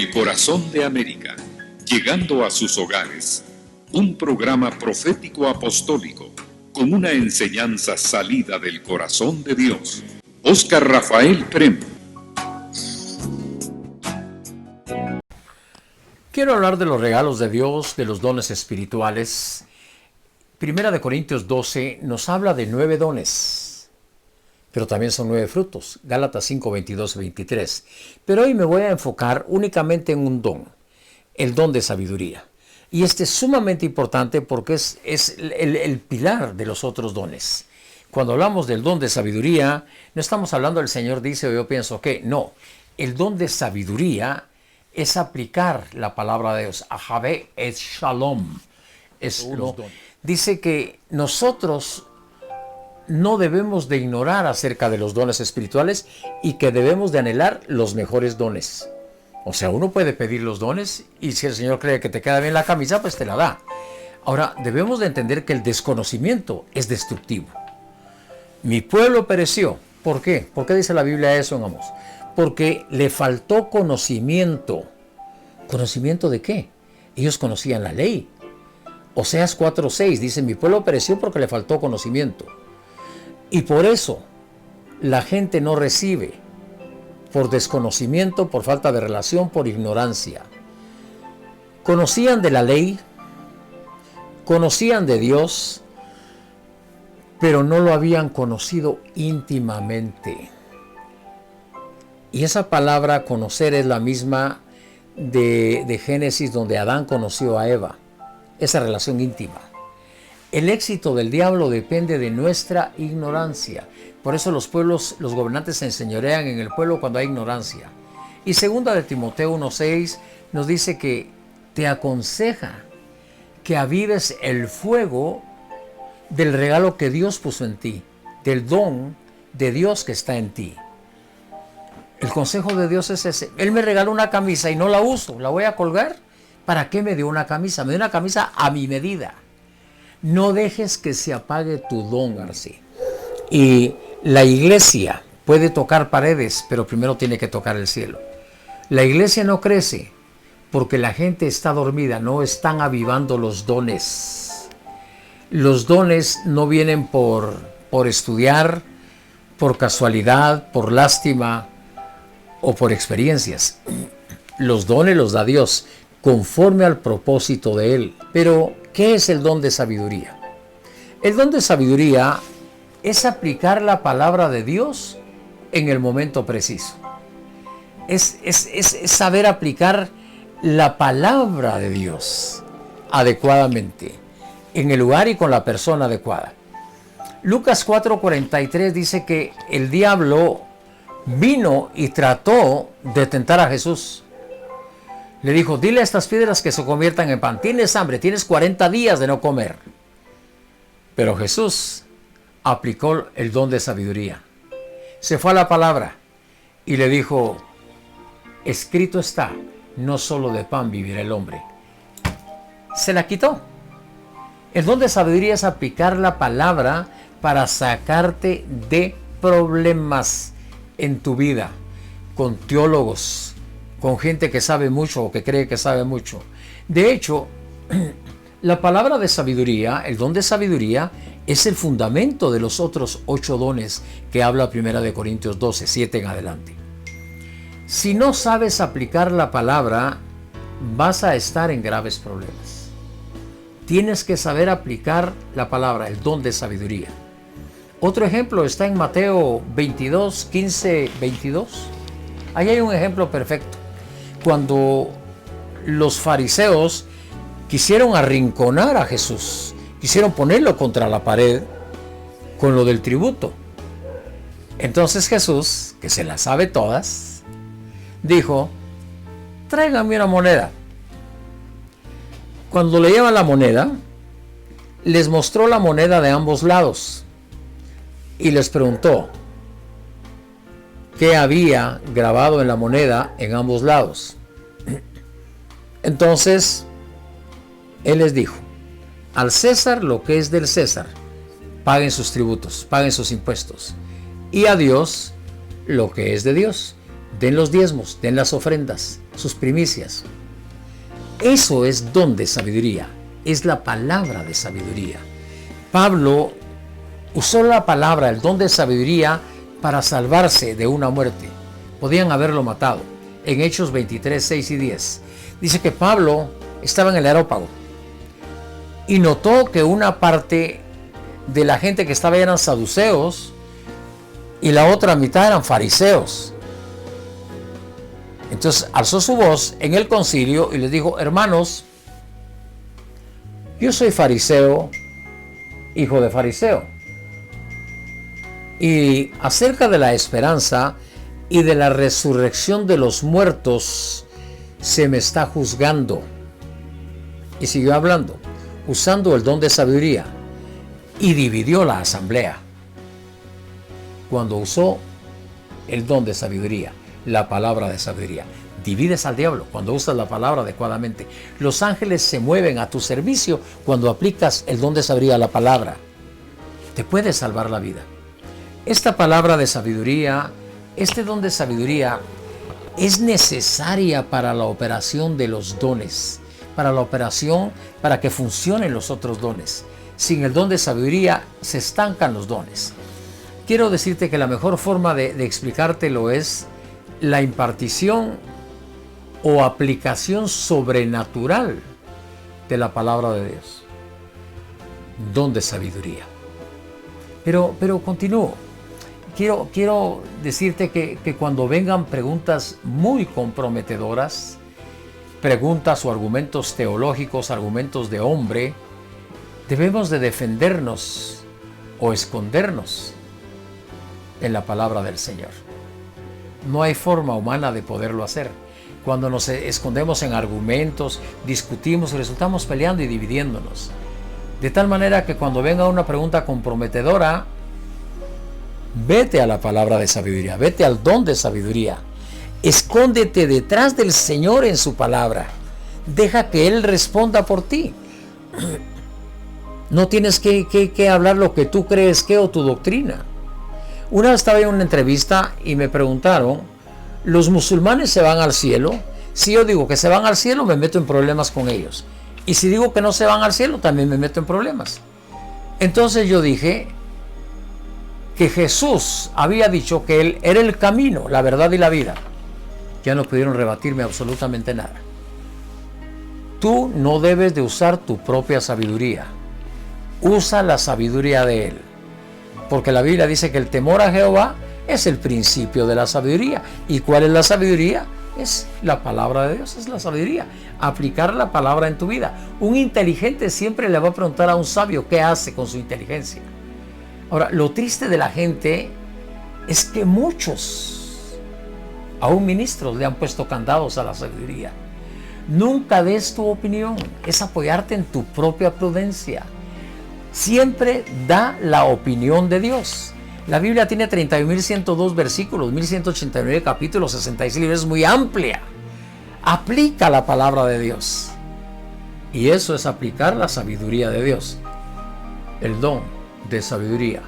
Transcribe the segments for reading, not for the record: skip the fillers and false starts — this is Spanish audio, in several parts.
El corazón de América, llegando a sus hogares. Un programa profético apostólico con una enseñanza salida del corazón de Dios. Óscar Rafael Prem. Quiero hablar de los regalos de Dios, de los dones espirituales. Primera de Corintios 12 nos habla de 9 dones, pero también son 9 frutos. Gálatas 5, 22, 23. Pero hoy me voy a enfocar únicamente en un don, el don de sabiduría. Y este es sumamente importante porque es el pilar de los otros dones. Cuando hablamos del don de sabiduría, no estamos hablando del Señor dice o yo pienso que, no. El don de sabiduría es aplicar la palabra de Dios. Ahavé es shalom. Dice que nosotros no debemos de ignorar acerca de los dones espirituales y que debemos de anhelar los mejores dones. O sea, uno puede pedir los dones y si el Señor cree que te queda bien la camisa, pues te la da. Ahora, debemos de entender que el desconocimiento es destructivo. Mi pueblo pereció. ¿Por qué? ¿Por qué dice la Biblia eso en Amós? Porque le faltó conocimiento. ¿Conocimiento de qué? Ellos conocían la ley. Oseas 4:6 dice, mi pueblo pereció porque le faltó conocimiento. Y por eso la gente no recibe, por desconocimiento, por falta de relación, por ignorancia. Conocían de la ley, conocían de Dios, pero no lo habían conocido íntimamente. Y esa palabra conocer es la misma de Génesis, donde Adán conoció a Eva. Esa relación íntima. El éxito del diablo depende de nuestra ignorancia. Por eso los pueblos, los gobernantes se enseñorean en el pueblo cuando hay ignorancia. Y segunda de Timoteo 1:6 nos dice que te aconseja que avives el fuego del regalo que Dios puso en ti, del don de Dios que está en ti. El consejo de Dios es ese. Él me regaló una camisa y no la uso, ¿la voy a colgar? ¿Para qué me dio una camisa? Me dio una camisa a mi medida. No dejes que se apague tu don, García. Y la iglesia puede tocar paredes, pero primero tiene que tocar el cielo. La iglesia no crece porque la gente está dormida, no están avivando los dones. Los dones no vienen por estudiar, por casualidad, por lástima o por experiencias. Los dones los da Dios conforme al propósito de Él. Pero, ¿qué es el don de sabiduría? El don de sabiduría es aplicar la palabra de Dios en el momento preciso. Es saber aplicar la palabra de Dios adecuadamente, en el lugar y con la persona adecuada. Lucas 4:43 dice que el diablo vino y trató de tentar a Jesús. Le dijo, dile a estas piedras que se conviertan en pan. Tienes hambre, tienes 40 días de no comer. Pero Jesús aplicó el don de sabiduría. Se fue a la palabra y le dijo, escrito está, no solo de pan vivirá el hombre. Se la quitó. El don de sabiduría es aplicar la palabra para sacarte de problemas en tu vida, con teólogos, con gente que sabe mucho o que cree que sabe mucho. De hecho, la palabra de sabiduría, el don de sabiduría, es el fundamento de los otros 8 dones que habla Primera de Corintios 12, 7 en adelante. Si no sabes aplicar la palabra, vas a estar en graves problemas. Tienes que saber aplicar la palabra, el don de sabiduría. Otro ejemplo está en Mateo 22, 15, 22. Ahí hay un ejemplo perfecto. Cuando los fariseos quisieron arrinconar a Jesús, quisieron ponerlo contra la pared con lo del tributo. Entonces Jesús, que se las sabe todas, dijo, tráiganme una moneda. Cuando le llevan la moneda, les mostró la moneda de ambos lados y les preguntó qué había grabado en la moneda en ambos lados. Entonces él les dijo, al César lo que es del César, paguen sus tributos, paguen sus impuestos, y a Dios lo que es de Dios, Den los diezmos, den las ofrendas, sus primicias. Eso es don de sabiduría, es la palabra de sabiduría. Pablo usó la palabra, el don de sabiduría, para salvarse de una muerte. Podían haberlo matado. En Hechos 23, 6 y 10. Dice que Pablo estaba en el Areópago y notó que una parte de la gente que estaba eran saduceos y la otra mitad eran fariseos. Entonces alzó su voz en el concilio y les dijo: hermanos, yo soy fariseo, hijo de fariseo, y acerca de la esperanza y de la resurrección de los muertos se me está juzgando. Y siguió hablando, usando el don de sabiduría, y dividió la asamblea. Cuando usó el don de sabiduría, la palabra de sabiduría, divides al diablo cuando usas la palabra adecuadamente. Los ángeles se mueven a tu servicio cuando aplicas el don de sabiduría a la palabra. Te puede salvar la vida. Esta palabra de sabiduría, este don de sabiduría, es necesaria para la operación de los dones, para la operación, para que funcionen los otros dones. Sin el don de sabiduría se estancan los dones. Quiero decirte que la mejor forma de explicártelo es la impartición o aplicación sobrenatural de la palabra de Dios. Don de sabiduría. Pero continúo. Quiero decirte que cuando vengan preguntas muy comprometedoras, preguntas o argumentos teológicos, argumentos de hombre, debemos de defendernos o escondernos en la palabra del Señor. No hay forma humana de poderlo hacer. Cuando nos escondemos en argumentos, discutimos, resultamos peleando y dividiéndonos. De tal manera que cuando venga una pregunta comprometedora, vete a la palabra de sabiduría, vete al don de sabiduría. Escóndete detrás del Señor en su palabra. Deja que Él responda por ti. No tienes que hablar lo que tú crees que o tu doctrina. Una vez estaba en una entrevista y me preguntaron: ¿los musulmanes se van al cielo? Si yo digo que se van al cielo, me meto en problemas con ellos. Y si digo que no se van al cielo, también me meto en problemas. Entonces yo dije que Jesús había dicho que Él era el camino, la verdad y la vida. Ya no pudieron rebatirme absolutamente nada. Tú no debes de usar tu propia sabiduría. Usa la sabiduría de Él. Porque la Biblia dice que el temor a Jehová es el principio de la sabiduría. ¿Y cuál es la sabiduría? Es la palabra de Dios, es la sabiduría. Aplicar la palabra en tu vida. Un inteligente siempre le va a preguntar a un sabio qué hace con su inteligencia. Ahora, lo triste de la gente es que muchos, aún ministros, le han puesto candados a la sabiduría. Nunca des tu opinión, es apoyarte en tu propia prudencia. Siempre da la opinión de Dios. La Biblia tiene 31.102 versículos, 1.189 capítulos, 66 libros, es muy amplia. Aplica la palabra de Dios. Y eso es aplicar la sabiduría de Dios. El don de sabiduría.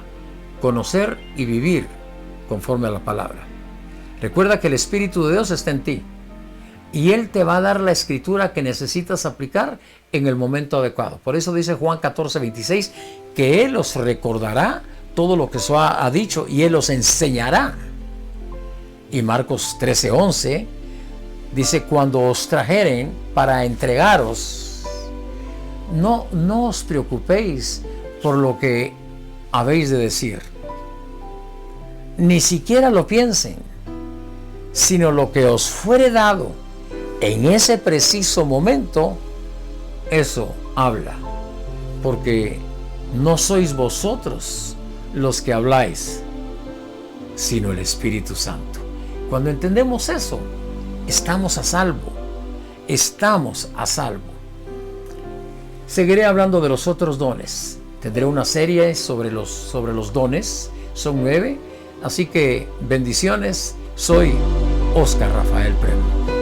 Conocer y vivir conforme a la palabra. Recuerda que el Espíritu de Dios está en ti. Y Él te va a dar la escritura que necesitas aplicar en el momento adecuado. Por eso dice Juan 14:26, que Él os recordará todo lo que se ha dicho y Él os enseñará. Y Marcos 13:11 dice: cuando os trajeren para entregaros, no os preocupéis por lo que habéis de decir. Ni siquiera lo piensen, sino lo que os fuere dado en ese preciso momento, eso habla, porque no sois vosotros los que habláis, sino el Espíritu Santo. Cuando entendemos eso, estamos a salvo. Estamos a salvo. Seguiré hablando de los otros dones. Tendré una serie sobre los dones. Son 9. Así que bendiciones. Soy Óscar Rafael Premo.